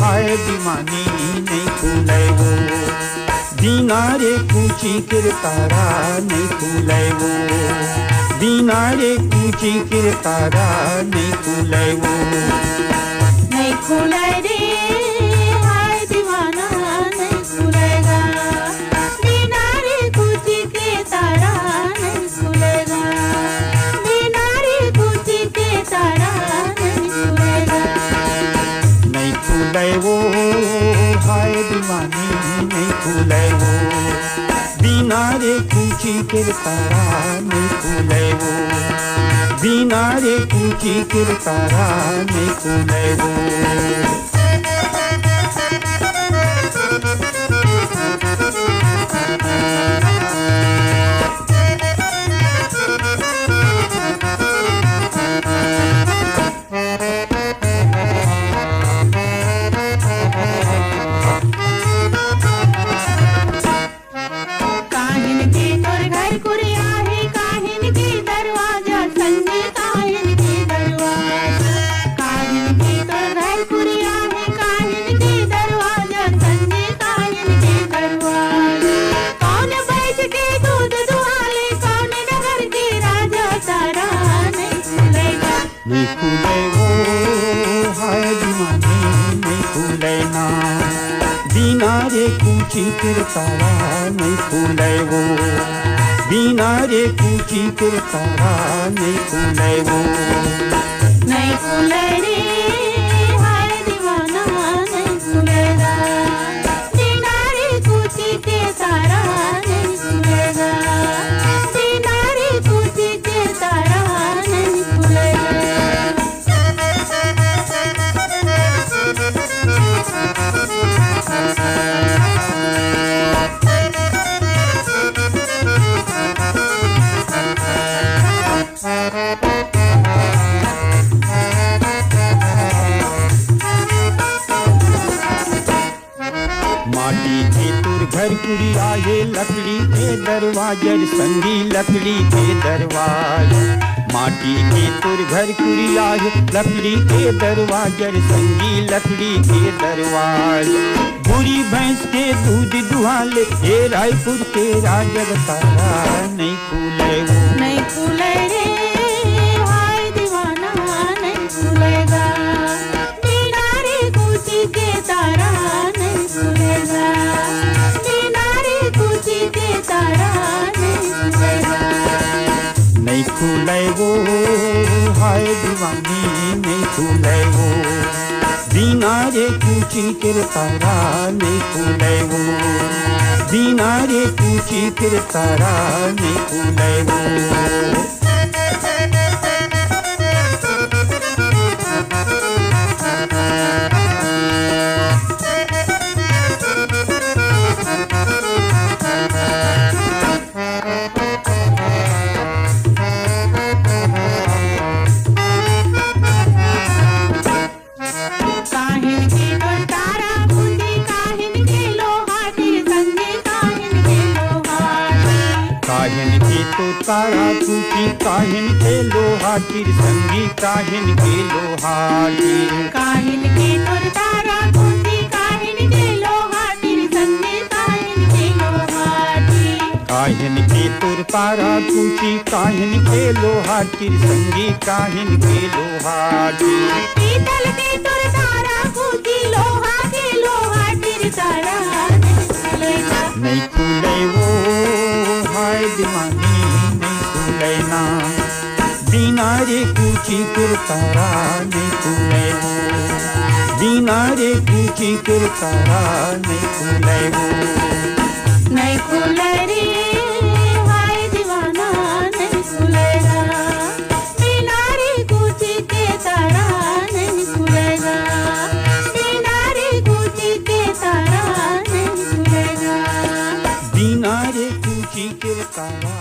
हाय दीवानी नहीं खुले वो बिना रे कुची किरतारा नहीं खुले वो बिना रे कुची किरतारा नहीं खुले वो नहीं खुले रे हाय दीवाना नहीं खुलेगा बिना रे कुची के तारा नहीं खुलेगा बिना रे कुची के तारा नहीं खुलेगा नहीं खुले वो हाय दीवानी नहीं खुले वो बिना रे कुची किरतारा नहीं खुले वो बिना रे कुची किरतारा नहीं खुले वो नहीं खुले वो हाय दीवानी नहीं खुले ना बिना रे कुची किरतारा नहीं खुले वो बिना रे कुची किरतारा नहीं खुले वो नहीं खुले रे हाय दीवाना नहीं खुलेगा बिना रे कुची के तारा नहीं खुलेगा बिना रे कुची के तारा नहीं खुलेगा माटी के तुर घर कुड़िया ये लकड़ी के दरवाजर संगी लकड़ी के दरवाजे माटी के तुर घर कुड़िया ये लकड़ी के दरवाजर संगी लकड़ी के दरवाजे बुरी भैंस के दूध दुहाले ये रायपुर के राजग तारा नहीं खुले वो नहीं खुले रे हाय दीवाना नहीं खुलेगा बिना रे कुची के तारा नहीं खुलेगा बिना रे कुची के तारा नहीं खुलेगा नहीं खुले वो हाय दीवानी नहीं खुले वो बिना रे कुची किरतारा नहीं खुले वो बिना रे कुची किरतारा नहीं खुले वो काहिन के तो तारा कुची काहिन के लोहा तिर संगी काहिन के लोहा तिर काहिन के तुर तारा कुची काहिन के लोहा तिर संगे काहिन के लोहा तिर काहिन के तुर तारा कुची काहिन के लोहा तिर संगी काहिन के लोहा तिर पीतल के तुर तारा कुची लोहा के लोहा तिर तारा नहीं खुले वो हाय दीवानी नहीं खुले ना बिना रे कुची किरतारा नहीं खुले वो बिना रे कुची किरतारा नहीं खुले वो नहीं खुले रे हाय दीवाना नहीं खुलेगा बिना रे कुची के तारा नहीं खुलेगा बिना रे कुची के तारा नहीं खुलेगा बिना रे कुची किरतारा